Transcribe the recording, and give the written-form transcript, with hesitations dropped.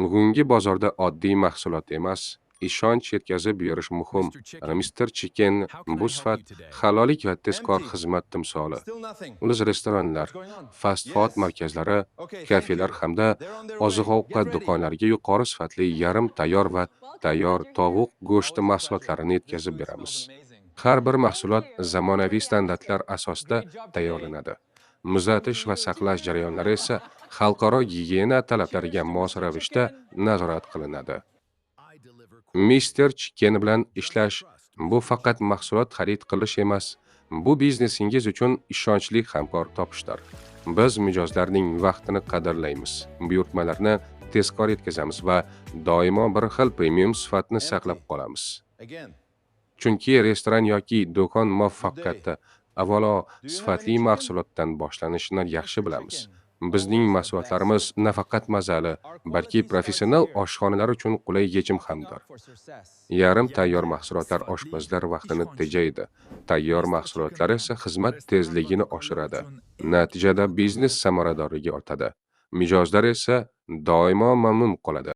Bugungi bozorda oddiy mahsulot emas, ishonch yetkazib berish muhim. Mr. Chicken bu sifat halollik va tezkor xizmat timsoli. Ular restoranlar, fast food markazlari, kafelar hamda oziq-ovqat do'konlariga yuqori sifatli yarim tayyor va tayyor tovuq go'shti mahsulotlarini yetkazib beramiz. Har bir mahsulot zamonaviy standartlar asosida tayyorlanadi. Muzlatish va saqlash jarayonlari esa xalqaro gigiyena talablariga mos ravishda nazorat qilinadi. Mr. Chicken bilan ishlash bu faqat mahsulot xarid qilish emas, bu biznesingiz uchun ishonchli hamkor topishdir. Biz mijozlarning vaqtini qadrlaymiz, buyurtmalarni tezkor yetkazamiz va doimo bir xil premium sifatni saqlab qolamiz. Chunki restoran yoki do'kon muvaffaqiyati avvalo sifatli mahsulotdan boshlanishini yaxshi bilamiz. Bizning mahsulotlarimiz nafaqat mazali, balki professional oshxonalar uchun qulay yechim hamdir. Yarim tayyor mahsulotlar oshpazlar vaqtini tejaydi. Tayyor mahsulotlar esa xizmat tezligini oshiradi. Natijada biznes samaradorligi ortadi. Mijozlar esa doimo mamnun qoladi.